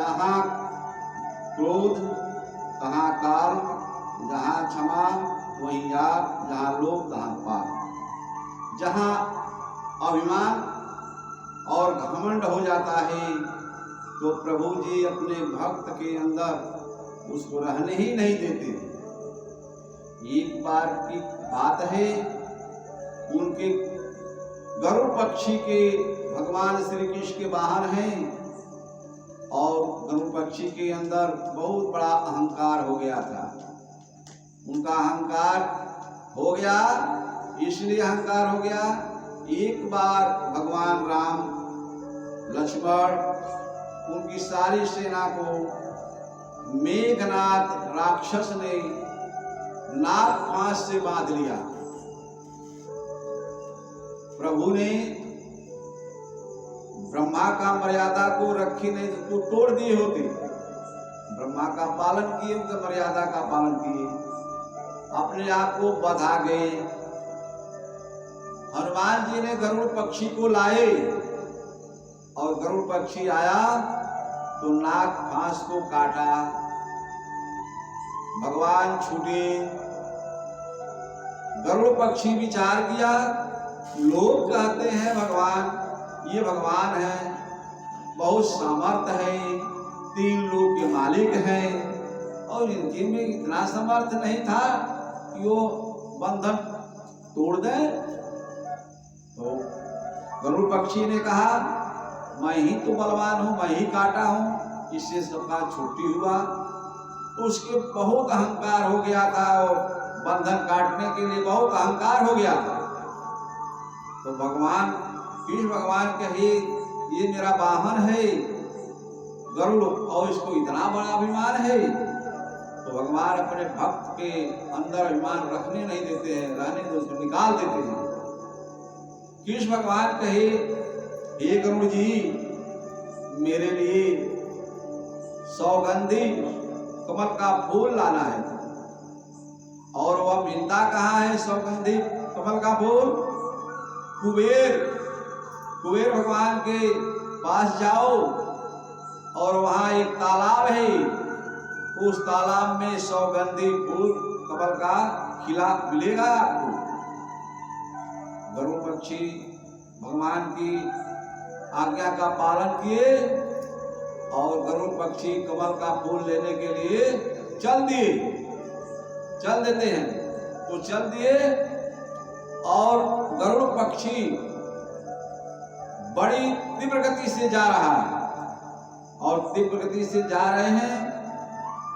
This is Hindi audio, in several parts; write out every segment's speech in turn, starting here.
जहाँ क्रोध तहाँ काल, जहाँ क्षमा वहीं याग, जहाँ लोभ तहाँ पाप। जहाँ अभिमान और घमंड हो जाता है तो प्रभु जी अपने भक्त के अंदर उसको रहने ही नहीं देते। एक बार की बात है, उनके गरुड़ पक्षी के भगवान श्री कृष्ण के वाहन हैं और गरुड़ पक्षी के अंदर बहुत बड़ा अहंकार हो गया था। उनका अहंकार हो गया, इसलिए अहंकार हो गया। एक बार भगवान राम, लक्ष्मण, उनकी सारी सेना को मेघनाथ राक्षस ने नाग फांस से बांध लिया। प्रभु ने ब्रह्मा का मर्यादा को रखी नहीं तो तोड़ दिए होते। ब्रह्मा का पालन किए, उनके मर्यादा का पालन किए, अपने आप को बधा गए। हनुमान जी ने गरुड़ पक्षी को लाए और गरुड़ पक्षी आया तो नाग फांस को काटा। भगवान छूटे। गरुड़ पक्षी विचार किया, लोग कहते हैं भगवान, ये भगवान है, बहुत सामर्थ है, 3 लोक के मालिक हैं और इनके में इतना सामर्थ नहीं था कि वो बंधन तोड़ दें। तो गरुड़ पक्षी ने कहा, मैं ही तो बलवान हूं, मैं ही काटा हूं, इससे सबका छुट्टी हुआ। तो उसके बहुत अहंकार हो गया था और बंधन काटने के लिए बहुत अहंकार हो गया था। तो भगवान कृष्ण भगवान कहे, ये मेरा वाहन है गरुड़ और इसको इतना बड़ा अभिमान है। तो भगवान अपने भक्त के अंदर अभिमान रखने नहीं देते हैं, रहने तो उसको निकाल देते हैं। कृष्ण भगवान कहे, हे गरुड़ जी, मेरे लिए सौगंधी कमल का फूल लाना है। और वह मिलता कहाँ है सौगंधी कमल का फूल? कुबेर भगवान के पास जाओ और वहां एक तालाब है, उस तालाब में सौगंधी फूल कमल का खिला मिलेगा आपको। गरुड़ पक्षी भगवान की आज्ञा का पालन किए और गरुड़ पक्षी कमल का फूल लेने के लिए चल देते हैं। तो चल दिए और गरुड़ पक्षी बड़ी तीव्र गति से जा रहा है और तीव्र गति से जा रहे हैं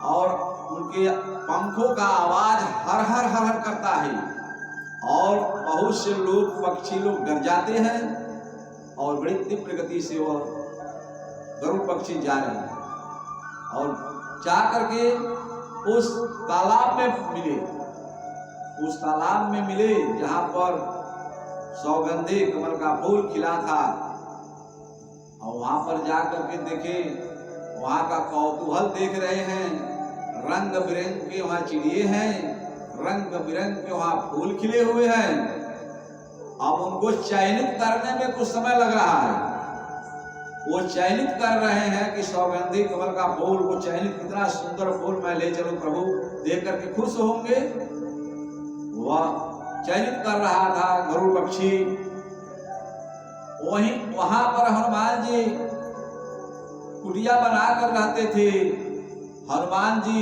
और उनके पंखों का आवाज हर हर हर हर करता है और बहुत से लोग पक्षी लोग डर जाते हैं और बड़ी तीव्र गति से वह गरुड़ पक्षी जा रहे हैं और जा करके उस तालाब में मिले। उस तालाब में मिले जहां पर सौगंधी कमल का फूल खिला था और वहां पर जाकर के देखे, वहां का कौतूहल देख रहे हैं। रंग बिरंग के वहां चिड़िए हैं, रंग बिरंग के वहां फूल खिले हुए हैं। अब उनको चयनित करने में कुछ समय लग रहा है। वो चयनित कर रहे हैं कि सौगंधी कमल का फूल, वो चयनित कितना सुंदर फूल मैं ले चलूं प्रभु, देख करके खुश होंगे। वह चयनित कर रहा था गरुड़ पक्षी। वहां पर हनुमान जी कुटिया बनाकर रहते थे। हनुमान जी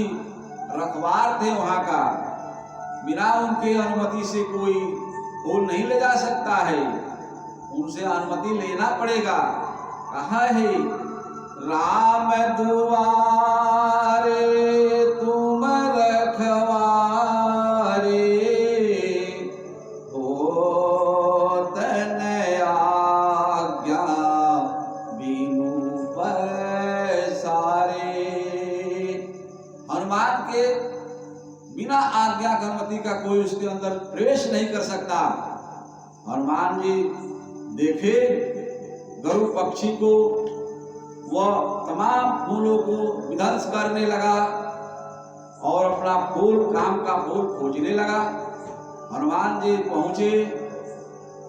रखवार थे वहां का, बिना उनके अनुमति से कोई फूल नहीं ले जा सकता है, उनसे अनुमति लेना पड़ेगा। कहा है, राम दुआरे तुम रखवारे, हो तन आज्ञा बिनु पैसारे। हनुमान के बिना आज्ञा की अनुमति का कोई उसके अंदर प्रवेश नहीं कर सकता। हनुमान जी देखे गरुड़ पक्षी को, वह तमाम फूलों को विध्वंस करने लगा और अपना फूल, काम का फूल खोजने लगा। हनुमान जी पहुंचे,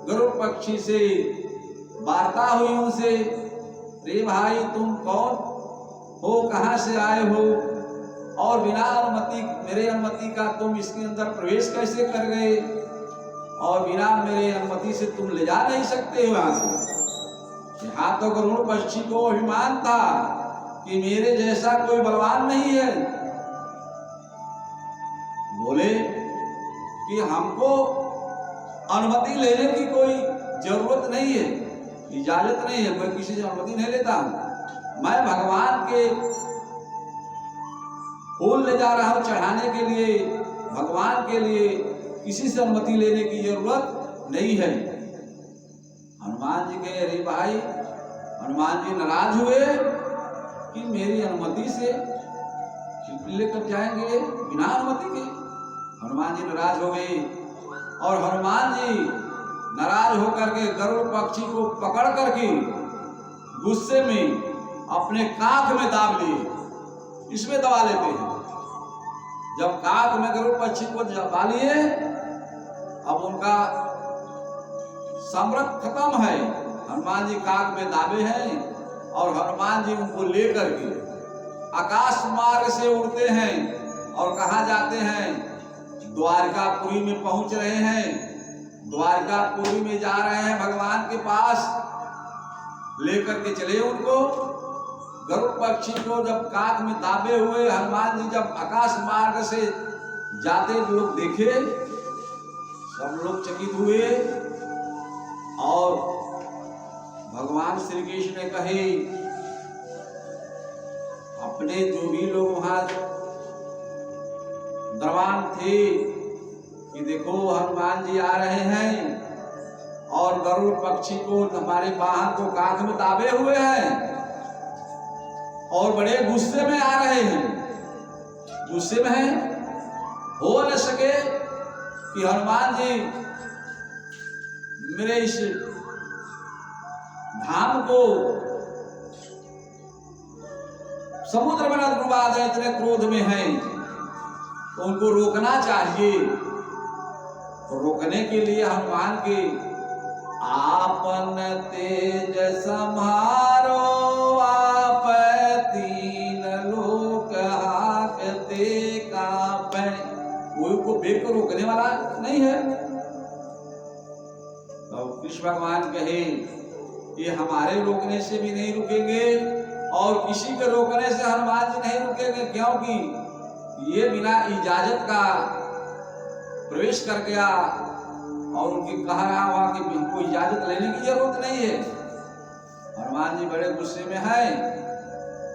गरुड़ पक्षी से वार्ता हुई उनसे, रे भाई तुम कौन हो? कहाँ से आए हो और बिना अनुमति, मेरे अनुमति का तुम इसके अंदर प्रवेश कैसे कर गए, और बिना मेरे अनुमति से तुम ले जा नहीं सकते हो यहाँ से। यहाँ तो गरुड़ पक्षी को अभिमान था कि मेरे जैसा कोई बलवान नहीं है। बोले कि हमको अनुमति लेने की कोई जरूरत नहीं है, इजाजत नहीं है, मैं किसी से अनुमति नहीं लेता हूं। मैं भगवान के फूल ले जा रहा हूं चढ़ाने के लिए, भगवान के लिए किसी से अनुमति लेने की जरूरत नहीं है। हनुमान जी कहे, अरे भाई, हनुमान जी नाराज हुए कि मेरी अनुमति से लेकर जाएंगे बिना अनुमति के। हनुमान जी नाराज हो गए और हनुमान जी नाराज होकर के गरुड़ पक्षी को पकड़ करके गुस्से में अपने काख में दाब लिए। इसमें दबा लेते हैं। जब काख में गरुड़ पक्षी को दबा लिए, अब उनका समर्थ खत्म है। हनुमान जी काख में दाबे हैं और हनुमान जी उनको लेकर के आकाश मार्ग से उड़ते हैं और कहाँ जाते हैं, द्वारकापुरी में पहुंच रहे हैं। द्वारकापुरी में जा रहे हैं भगवान के पास, लेकर के चले उनको। गरुड़ पक्षी को जब काख में दाबे हुए हनुमान जी जब आकाश मार्ग से जाते लोग देखे, सब लोग चकित हुए और भगवान श्री कृष्ण ने कहे, अपने जो भी लोग वहां दरबान थे कि देखो हनुमान जी आ रहे हैं और गरुड़ पक्षी को, हमारे वाहन को काख में दाबे हुए हैं और बड़े गुस्से में आ रहे हैं। गुस्से में हैं, हो न सके कि हनुमान जी मेरे इस धाम को समुद्र में न डुबा दे, इतने क्रोध में हैं, तो उनको रोकना चाहिए। तो रोकने के लिए हनुमान के आपन तेज सम्हारो, आप तीन लोक हाकते कांपे। कोई को बेग को रोकने वाला नहीं है। तो कृष्ण भगवान कहे, ये हमारे रोकने से भी नहीं रुकेंगे और किसी के रोकने से हनुमान जी नहीं रुकेंगे, क्योंकि ये बिना इजाजत का प्रवेश कर गया और उनके कह रहा हुआ कि हमको इजाजत लेने की जरूरत नहीं है। हनुमान जी बड़े गुस्से में हैं।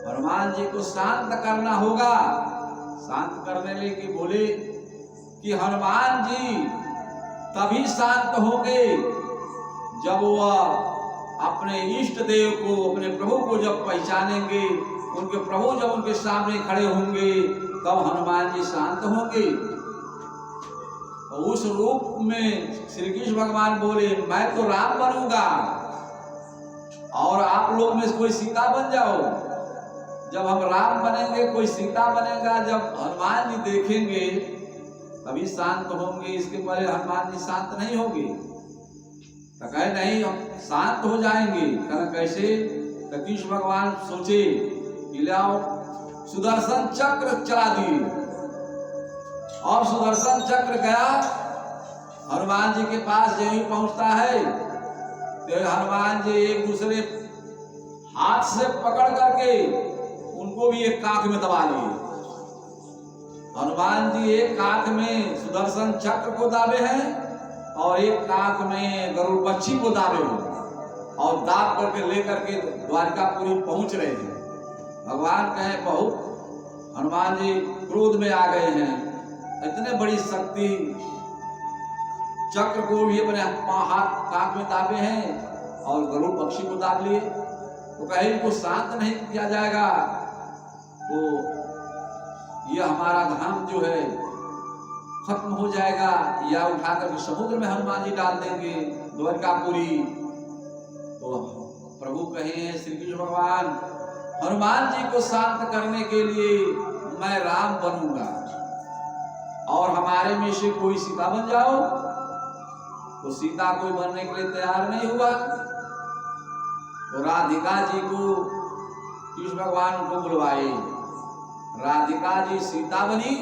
हनुमान जी को शांत करना होगा। शांत करने लेके बोले कि हनुमान जी तभी शांत होंगे जब वह अपने इष्ट देव को, अपने प्रभु को जब पहचानेंगे, उनके प्रभु जब उनके सामने खड़े होंगे तब हनुमान जी शांत होंगे। उस रूप में श्री कृष्ण भगवान बोले, मैं तो राम बनूंगा और आप लोग में कोई सीता बन जाओ। जब हम राम बनेंगे, कोई सीता बनेगा, जब हनुमान जी देखेंगे तभी शांत होंगे, इसके पहले हनुमान जी शांत नहीं होंगे। तो कहे नहीं, हम शांत हो जाएंगे। कहना कैसे? तो कृष्ण भगवान सोचे कि लाओ सुदर्शन चक्र चला दिए और सुदर्शन चक्र गया हनुमान जी के पास। जब ही पहुंचता है तो हनुमान जी एक दूसरे हाथ से पकड़ करके उनको भी एक काख में दबा लिए। हनुमान जी एक काख में सुदर्शन चक्र को दाबे हैं और एक काख में गरुड़ पक्षी को दाबे हैं और दाब करके लेकर के द्वारकापुरी पहुंच रहे हैं। भगवान कहे, बहुत हनुमान जी क्रोध में आ गए हैं, इतने बड़ी शक्ति, चक्र को भी अपने हाथ काख में दाबे हैं और गरुड़ पक्षी को दाब लिए। तो कहे इनको शांत नहीं किया जाएगा तो ये हमारा धाम जो है खत्म हो जाएगा, या उठाकर के समुद्र में हनुमान जी डाल देंगे द्वारकापुरी। तो प्रभु कहे श्री कृष्ण भगवान, हनुमान जी को शांत करने के लिए मैं राम बनूंगा और हमारे में से कोई सीता बन जाओ। तो सीता कोई बनने के लिए तैयार नहीं हुआ। तो राधिका जी को कृष्ण भगवान उनको बुलवाए। राधिका जी सीता बनी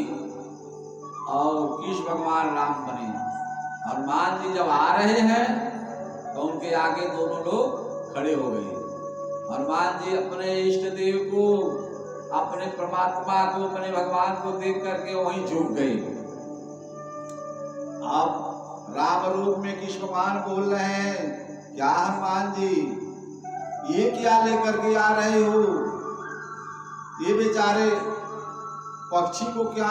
और कृष्ण भगवान राम बने। हनुमान जी जब आ रहे हैं तो उनके आगे दोनों लोग खड़े हो गए। हनुमान जी अपने इष्ट देव को, अपने परमात्मा को, अपने भगवान को देख करके वहीं झुक गए। अब राम रूप में कृष्ण भगवान बोल रहे हैं, क्या हनुमान जी ये क्या लेकर के आ रहे हो? ये बेचारे पक्षी को क्या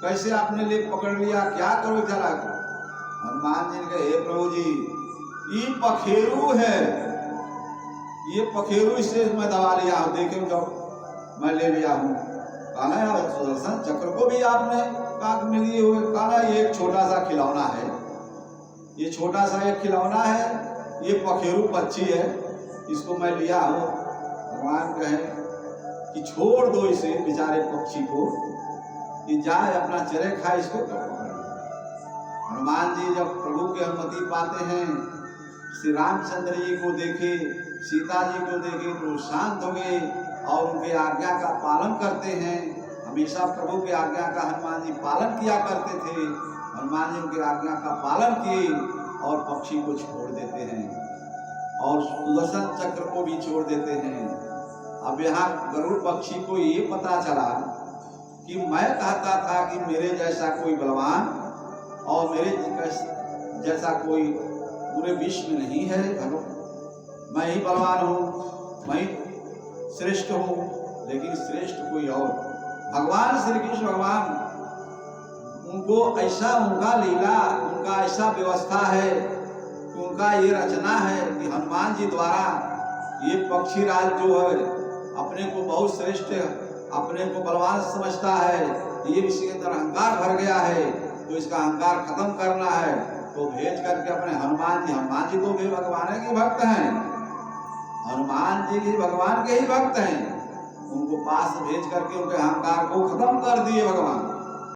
कैसे आपने ले पकड़ लिया, क्या करो जरा? हनुमान जी ने कहा, हे प्रभु जी, ये पखेरु है, ये पखेरु, इससे मैं दबा लिया हूं, देखे जब मैं ले लिया हूं। कहा सुदर्शन चक्र को भी आपने काक में लिए हुए। कहा ये एक छोटा सा खिलौना है, ये छोटा सा एक खिलौना है, ये पखेरु पक्षी है, इसको मैं लिया हूं। भगवान कहे कि छोड़ दो इसे, बेचारे पक्षी को, कि जाए अपना चरे खाए, इसको क्यों पकड़? हनुमान जी जब प्रभु की अनुमति पाते हैं, श्री रामचंद्र जी को देखे, सीता जी को देखे तो शांत हो गए और उनके आज्ञा का पालन करते हैं। हमेशा प्रभु की आज्ञा का हनुमान जी पालन किया करते थे। हनुमान जी उनकी आज्ञा का पालन किए और पक्षी को छोड़ देते हैं और सुदर्शन चक्र को भी छोड़ देते हैं। अब यहाँ गरुड़ पक्षी को ये पता चला कि मैं कहता था कि मेरे जैसा कोई बलवान और मेरे जैसा कोई पूरे विश्व में नहीं है, मैं ही बलवान हूँ, मैं ही श्रेष्ठ हूँ, लेकिन श्रेष्ठ कोई और। भगवान श्री कृष्ण भगवान उनको ऐसा, उनका लीला, उनका ऐसा व्यवस्था है कि उनका ये रचना है कि हनुमान जी द्वारा ये पक्षी राज जो है अपने को बहुत श्रेष्ठ, अपने को बलवान समझता है, ये इसके अंदर अहंकार भर गया है, तो इसका अहंकार खत्म करना है, तो भेज करके अपने हनुमान जी तो भी भगवान के भक्त हैं, हनुमान जी भी भगवान के ही भक्त हैं, उनको पास भेज करके उनके अहंकार को खत्म कर दिए भगवान।